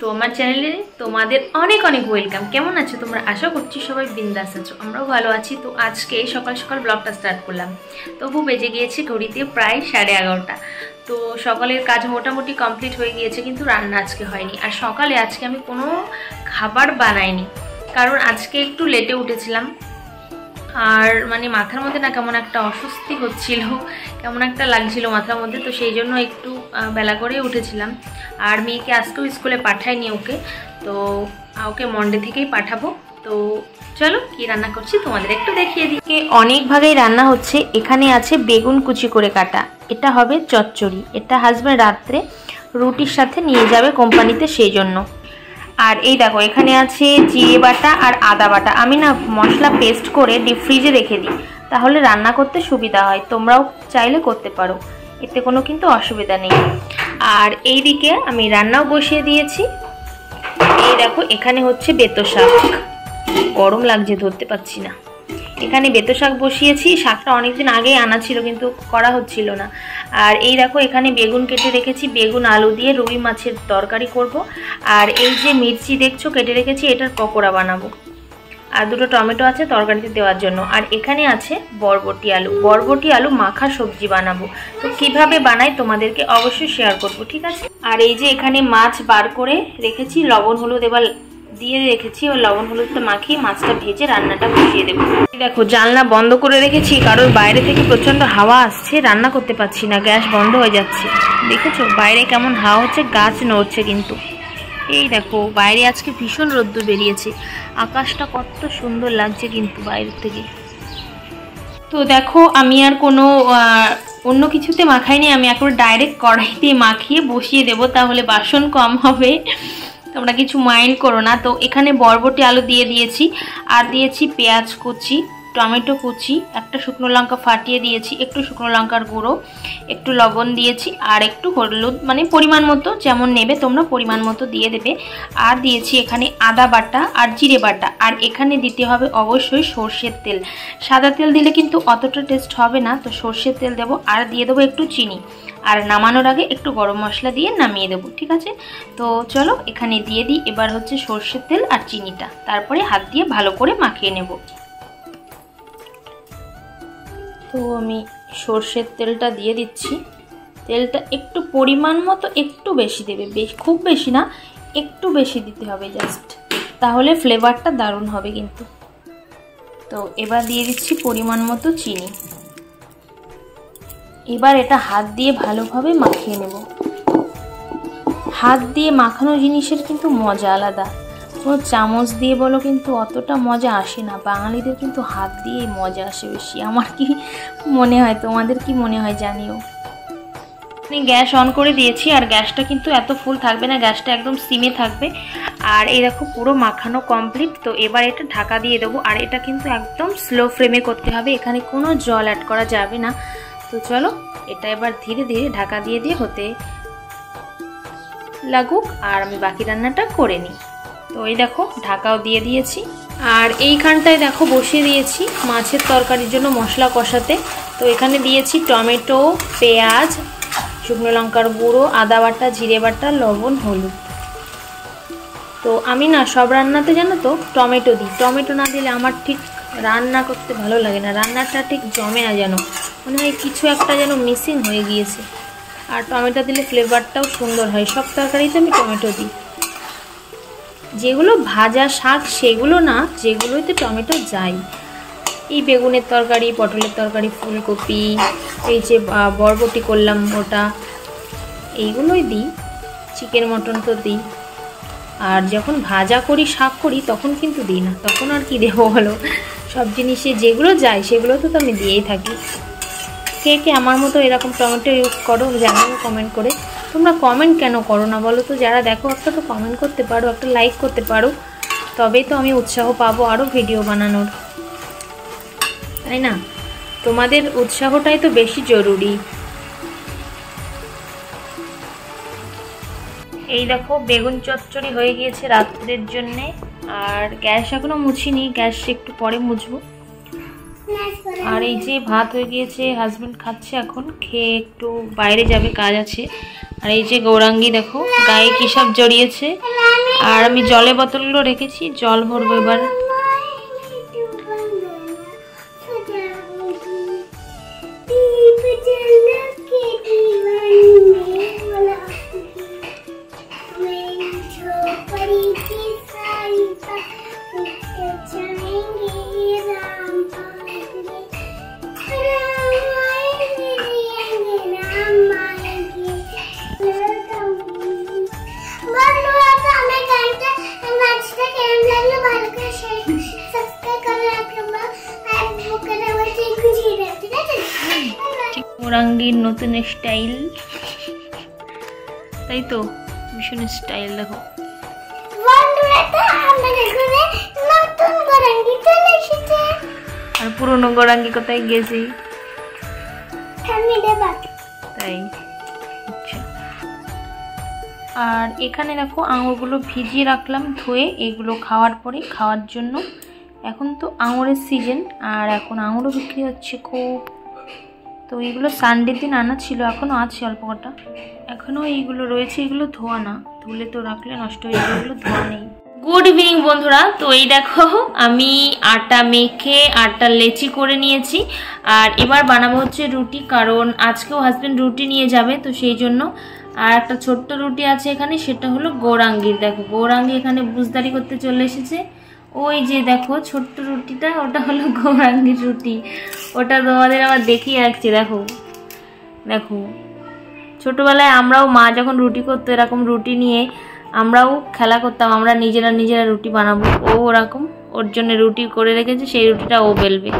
তো আমার চ্যানেলে তোমাদের অনেক অনেক ওয়েলকাম। কেমন আছো তোমরা? আশা করছি সবাই বিন্দাস আছো, আমরাও ভালো আছি। তো আজকে সকাল সকাল ব্লগটা স্টার্ট করলাম। তবু বেজে গিয়েছে ঘড়িতে প্রায় 11:30। তো সকালের কাজ মোটামুটি কমপ্লিট হয়ে গিয়েছে, কিন্তু রান্না আজকে হয়নি। আর সকালে আজকে আমি কোনো খাবার বানাইনি, কারণ আজকে একটু লেটে উঠেছিলাম। আর মানে মাথার মধ্যে না কেমন একটা অস্বস্তি হচ্ছিল, কেমন একটা লাগছিল মাথার মধ্যে। তো সেই জন্য একটু বেলা করে উঠেছিলাম। আর মেয়েকে আজকেও স্কুলে পাঠাইনি ওকে, তো ওকে মন্ডে থেকেই পাঠাবো। তো চলো কি রান্না করছি তোমাদের একটু দেখিয়ে দিই। অনেক ভাগেই রান্না হচ্ছে। এখানে আছে বেগুন কুচি করে কাটা, এটা হবে চচ্চড়ি। এটা হাজব্যান্ড রাত্রে রুটির সাথে নিয়ে যাবে কোম্পানিতে, সেই জন্য। আর এই দেখো এখানে আছে জিরে বাটা আর আদা বাটা। আমি না মশলা পেস্ট করে ডিপ ফ্রিজে রেখে দিই, তাহলে রান্না করতে সুবিধা হয়। তোমরাও চাইলে করতে পারো, এতে কোনো কিন্তু অসুবিধা নেই। আর এই দিকে আমি রান্নাও বসিয়ে দিয়েছি। এই দেখো এখানে হচ্ছে বেতো শাক, গরম লাগছে ধরতে পাচ্ছি না। এখানে বেতো শাক বসিয়েছি। শাকটা অনেকদিন আগেই আনা ছিল, কিন্তু করা হচ্ছিল না। আর এই দেখো এখানে বেগুন কেটে রেখেছি, বেগুন আলু দিয়ে রুই মাছের তরকারি করব। আর এই যে মির্চি দেখছো কেটে রেখেছি, এটার পকোড়া বানাবো। আর দুটো টমেটো আছে তরকারিতে দেওয়ার জন্য। আর এখানে আছে বরবটি আলু, বরবটি আলু মাখা সবজি বানাবো। তো কিভাবে বানাই তোমাদেরকে অবশ্যই শেয়ার করব, ঠিক আছে? আর এই যে এখানে মাছ বার করে রেখেছি, লবণ হলুদ এবার দিয়ে রেখেছি। ওই লবণ হলুদটা মাখিয়ে মাছটা ভেজে রান্নাটা বসিয়ে দেবো। দেখো জানলা বন্ধ করে রেখেছি, কারণ বাইরে থেকে প্রচন্ড হাওয়া আসছে, রান্না করতে পারছি না, গ্যাস বন্ধ হয়ে যাচ্ছে। দেখেছো বাইরে কেমন হাওয়া হচ্ছে, গাছ নড়ছে কিন্তু। এই দেখো বাইরে আজকে ভীষণ রোদ্দুর বেরিয়েছে, আকাশটা কত সুন্দর লাগছে কিন্তু বাইরে থেকে। তো দেখো আমি আর কোনো অন্য কিছুতে মাখাইনি, আমি এখন ডাইরেক্ট কড়াইতে মাখিয়ে বসিয়ে দেব, তাহলে বাসন কম হবে। তোমরা কিছু মাইন্ড করো না। তো এখানে বরবটি আলু দিয়ে দিয়েছি, আর দিয়েছি পেঁয়াজ কুচি, টমেটো কুচি, একটা শুকনো লঙ্কা ফাটিয়ে দিয়েছি, একটু শুকনো লঙ্কার গুঁড়ো, একটু লবণ দিয়েছি, আর একটু হলুদ, মানে পরিমাণ মতো যেমন নেবে তোমরা পরিমাণ মতো দিয়ে দেবে। আর দিয়েছি এখানে আদা বাটা আর জিরে বাটা। আর এখানে দিতে হবে অবশ্যই সর্ষের তেল, সাদা তেল দিলে কিন্তু অতটা টেস্ট হবে না। তো সর্ষের তেল দেবো, আর দিয়ে দেবো একটু চিনি। আর নামানোর আগে একটু গরম মশলা দিয়ে নামিয়ে দেবো, ঠিক আছে? তো চলো এখানে দিয়ে দিই এবার হচ্ছে সর্ষের তেল আর চিনিটা, তারপরে হাত দিয়ে ভালো করে মাখিয়ে নেব। তো আমি সর্ষের তেলটা দিয়ে দিচ্ছি। তেলটা একটু পরিমাণ মতো একটু বেশি দেবে, খুব বেশি না, একটু বেশি দিতে হবে জাস্ট, তাহলে ফ্লেভারটা দারুণ হবে কিন্তু। তো এবার দিয়ে দিচ্ছি পরিমাণ মতো চিনি। এবার এটা হাত দিয়ে ভালোভাবে মাখিয়ে নেব। হাত দিয়ে মাখানো জিনিসের কিন্তু মজা আলাদা, কোনো চামচ দিয়ে বলো কিন্তু অতটা মজা আসে না। বাঙালিদের কিন্তু হাত দিয়েই মজা আসে বেশি, আমার কি মনে হয়, তোমাদের কি মনে হয় জানিও। আমি গ্যাস অন করে দিয়েছি, আর গ্যাসটা কিন্তু এত ফুল থাকবে না, গ্যাসটা একদম সিমে থাকবে। আর এই দেখো পুরো মাখানো কমপ্লিট। তো এবার এটা ঢাকা দিয়ে দেবো, আর এটা কিন্তু একদম স্লো ফ্লেমে করতে হবে, এখানে কোনো জল অ্যাড করা যাবে না। তো চলো এটা এবার ধীরে ধীরে ঢাকা দিয়ে দিয়ে হতে লাগুক, আর আমি বাকি রান্নাটা করে নিই। তো এই দেখো ঢাকাও দিয়ে দিয়েছি। আর এইখানটায় দেখো বসিয়ে দিয়েছি মাছের তরকারির জন্য মশলা কষাতে। তো এখানে দিয়েছি টমেটো, পেঁয়াজ, শুকনো লঙ্কার গুঁড়ো, আদা বাটা, জিরে বাটা, লবণ, হলুদ। তো আমি না সব রান্নাতে জানো তো টমেটো দিই, টমেটো না দিলে আমার ঠিক রান্না করতে ভালো লাগে না, রান্নাটা ঠিক জমে না, যেন মনে হয় কিছু একটা যেন মিসিং হয়ে গিয়েছে। আর টমেটো দিলে ফ্লেভারটাও সুন্দর হয়। সব তরকারিতে আমি টমেটো দিই, যেগুলো ভাজা শাক সেগুলো না, যেগুলোতে টমেটো যায়। এই বেগুনের তরকারি, পটলের তরকারি, ফুলকপি, এই যে বরবটি করলাম ওটা, এইগুলোই দিই। চিকেন মটন তো দিই। আর যখন ভাজা করি শাক করি তখন কিন্তু দিই না, তখন আর কি দেবো বলো। সব জিনিসে যেগুলো যায় সেগুলো তো আমি দিয়েই থাকি। কে কে আমার মতো এরকম টমেটো ইউজ করো জানাবো কমেন্ট করে। তোমরা কমেন্ট কেন করো না বলো তো? যারা দেখো একটা তো কমেন্ট করতে পারো, একটা লাইক করতে পারো, তবেই তো আমি উৎসাহ পাবো আরও ভিডিও বানানোর, তাই না? তোমাদের উৎসাহটাই তো বেশি জরুরি। এই দেখো বেগুন চচ্চড়ি হয়ে গিয়েছে রাত্রের জন্যে। আর গ্যাস এখনও মুছিনি, গ্যাস একটু পরে মুছবো। আর এই যে ভাত হয়ে গিয়েছে, হাজবেন্ড খাচ্ছে এখন, খেয়ে একটু বাইরে যাবে, কাজ আছে। আর এই যে গৌরাঙ্গী দেখো গায়ে কি সব জড়িয়েছে। আর আমি জলের বোতলগুলো রেখেছি, জল ভরবো এবার। গৌরাঙ্গীর নতুন স্টাইল, তাই তো ভীষণ স্টাইল দেখো। আর পুরনো গৌরাঙ্গী কোথায় গেছি তাই। আচ্ছা, আর এখানে দেখো আঙুরগুলো ভিজিয়ে রাখলাম ধুয়ে, এগুলো খাওয়ার পরে খাওয়ার জন্য। এখন তো আঙুরের সিজন, আর এখন আঙুরও বিক্রি হচ্ছে খুব। তো এইগুলো সানডের দিন আনা ছিল, এখনও আছে অল্প কটা, এখনও এইগুলো রয়েছে। এগুলো ধোয়া না, ধুলে তো রাখলে নষ্ট হয়ে যাবে, এগুলো ধোয়া নেই। গুড ইভিনিং বন্ধুরা। তো এই দেখো আমি আটা মেখে আটা লেচি করে নিয়েছি, আর এবার বানাবো হচ্ছে রুটি, কারণ আজকেও হাজবেন্ড রুটি নিয়ে যাবে, তো সেই জন্য। আর একটা ছোট্ট রুটি আছে এখানে, সেটা হলো গৌরাঙ্গীর। দেখো গৌরাঙ্গী এখানে বুঝদারি করতে চলে এসেছে। ওই যে দেখো ছোট্ট রুটিটা, ওটা হলো গৌরাঙ্গীর রুটি। ওটা তোমাদের আবার দেখিয়ে রাখছি। দেখো দেখো, ছোটবেলায় আমরাও, মা যখন রুটি করতো এরকম রুটি নিয়ে আমরাও খেলা করতাম, আমরা নিজেরা নিজেরা রুটি বানাবো। ও ওরকম ওর জন্য রুটি করে রেখেছে, সেই রুটিটা ও বেলবে।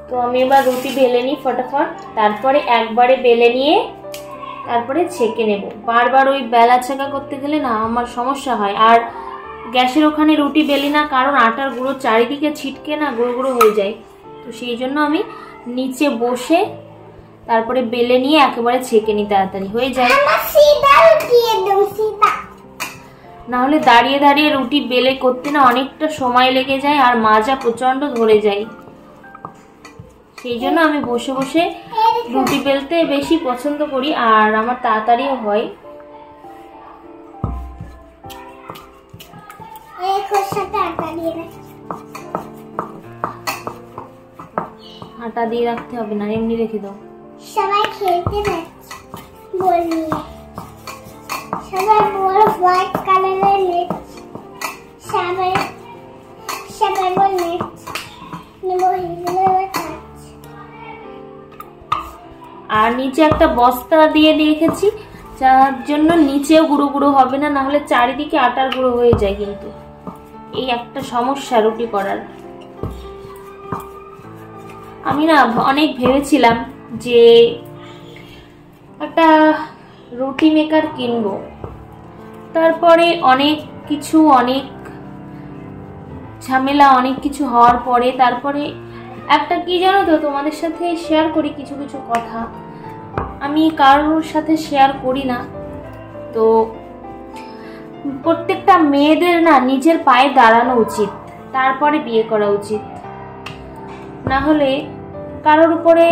তো আমি এবার রুটি বেলে নিই ফটাফট, তারপরে একবারে বেলে নিয়ে তারপরে ছেঁকে নেব। বারবার ওই বেলা ছেঁকা করতে গেলে না আমার সমস্যা হয়। আর গ্যাসের ওখানে রুটি বেলি না, কারণ আটার গুঁড়ো চারিদিকে ছিটকে না গুঁড়ো গুঁড়ো হয়ে যায়। তো সেই জন্য আমি নিচে বসে তারপরে বেলে নিয়ে একেবারে ছেঁকে নিই, তাড়াতাড়ি হয়ে যায়। না হলে দাঁড়িয়ে দাঁড়িয়ে রুটি বেলে করতে না অনেকটা সময় লেগে যায়, আর মাজা প্রচন্ড ধরে যায়। সেই জন্য আমি বসে বসে রুটি বেলতে বেশি পছন্দ করি, আর আমার তাড়াতাড়িও হয়। আটা দিয়ে রাখতে হবে না, এমনি রেখে দাও। সবাই খেলতে যাচ্ছে, বলি সবাই বড় হোয়াইট কালারের নেট, সবাই সবাই বল নেট নেব। আর নিচে একটা বস্তা দিয়ে রেখেছি, যার জন্য নিচেও গুঁড়ো গুঁড়ো হবে না, নাহলে চারিদিকে আটার গুঁড়ো হয়ে যায়। কিন্তু এই একটা সমস্যা রুটি করার। আমি না অনেক ভেবেছিলাম যে একটা রুটি মেকার কিনবো, তারপরে অনেক কিছু, অনেক ঝামেলা, অনেক কিছু হওয়ার পরে তারপরে একটা কি জানো তো, তোমাদের সাথে শেয়ার করি কিছু কিছু কথা। আমি কারোর সাথে শেয়ার করি না। তো প্রত্যেকটা মেয়েদের না নিজের পায়ে দাঁড়ানো উচিত, তারপরে বিয়ে করা উচিত। না হলে কারোর উপরে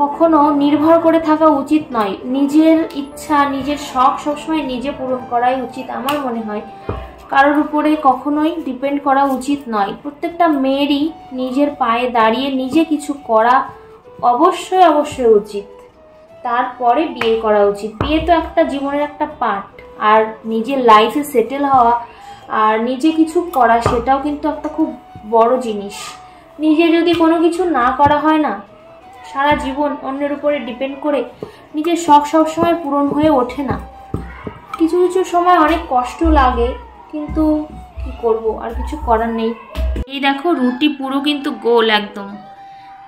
কখনো নির্ভর করে থাকা উচিত নয়। নিজের ইচ্ছা, নিজের শখ সবসময় নিজে পূরণ করাই উচিত আমার মনে হয়। কারোর উপরে কখনোই ডিপেন্ড করা উচিত নয়। প্রত্যেকটা মেয়েরই নিজের পায়ে দাঁড়িয়ে নিজে কিছু করা অবশ্যই অবশ্যই উচিত, তারপরে বিয়ে করা উচিত। বিয়ে তো একটা জীবনের একটা পার্ট, আর নিজের লাইফে সেটেল হওয়া আর নিজে কিছু করা, সেটাও কিন্তু একটা খুব বড় জিনিস। নিজে যদি কোনো কিছু না করা হয় না, সারা জীবন অন্যের উপরে ডিপেন্ড করে নিজের শখ সবসময় পূরণ হয়ে ওঠে না। কিছু কিছু সময় অনেক কষ্ট লাগে, কিন্তু কি করব, আর কিছু করার নেই। এই দেখো রুটি পুরো কিন্তু গোল একদম,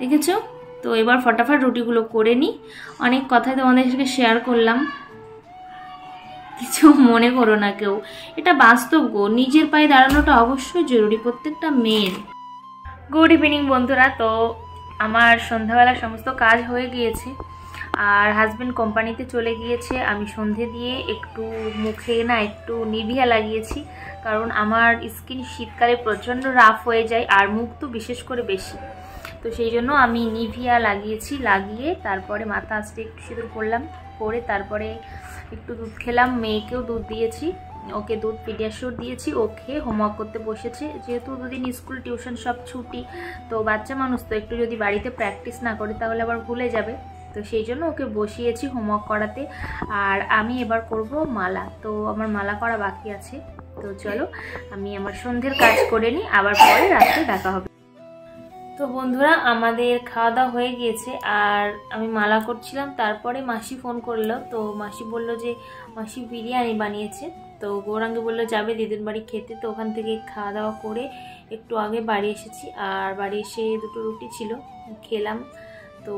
দেখেছো তো। এবার ফটাফট রুটিগুলো করে নিই। অনেক কথাই তোমাদের সাথে শেয়ার করলাম, কিছু মনে করো না কেউ, এটা বাস্তব গো। নিজের পায়ে দাঁড়ানোটা অবশ্যই জরুরি প্রত্যেকটা মেয়ের। গুড ইভিনিং বন্ধুরা। তো আমার সন্ধ্যাবেলা সমস্ত কাজ হয়ে গিয়েছে, আর হাজব্যান্ড কোম্পানিতে চলে গিয়েছে। আমি সন্ধে দিয়ে একটু মুখে না একটু নিভিয়া লাগিয়েছি, কারণ আমার স্কিন শীতকালে প্রচণ্ড রাফ হয়ে যায় আর মুখ তো বিশেষ করে বেশি, তো সেই জন্য আমি নিভিয়া লাগিয়েছি। লাগিয়ে তারপরে মাথা আস্তে একটু সিঁদুর করলাম, করে তারপরে একটু দুধ খেলাম, মেয়েকেও দুধ দিয়েছি, ওকে দুধ পিডিয়াশিওর দিয়েছি, ওকে হোমওয়ার্ক করতে বসেছে। যেহেতু দুদিন স্কুল টিউশন সব ছুটি, তো বাচ্চা মানুষ তো একটু যদি বাড়িতে প্র্যাকটিস না করে তাহলে আবার ভুলে যাবে, তো সেই জন্য ওকে বসিয়েছি হোমওয়ার্ক করাতে। আর আমি এবার করব মালা, তো আমার মালা করা বাকি আছে। তো চলো আমি আমার সন্ধ্যের কাজ করে নিই, আবার পরে রাত্রে দেখা হবে। তো বন্ধুরা আমাদের খাওয়া দাওয়া হয়ে গিয়েছে, আর আমি মালা করছিলাম, তারপরে মাসি ফোন করলো। তো মাসি বলল যে মাসি বিরিয়ানি বানিয়েছে, তো গৌরাঙ্গে বললো যাবে দিদির বাড়ি খেতে। তো ওখান থেকে খাওয়া দাওয়া করে একটু আগে বাড়ি এসেছি, আর বাড়ি এসে দুটো রুটি ছিল খেলাম। তো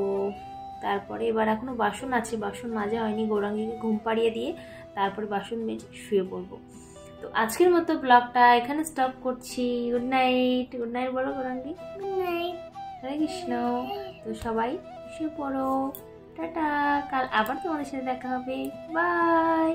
তারপরে এবার এখনো বাসন আছে, বাসন মাজা হয়নি, গৌরাঙ্গীকে ঘুম পাড়িয়ে দিয়ে তারপরে বাসন মেজে শুয়ে পড়বো। তো আজকের মতো ব্লগটা এখানে স্টপ করছি। গুড নাইট, গুড নাইট বলো গৌরাঙ্গী। গুড নাইট, হরে কৃষ্ণ। তো সবাই শুয়ে পড়ো, টাটা, কাল আবার তোমাদের সাথে দেখা হবে, বাই।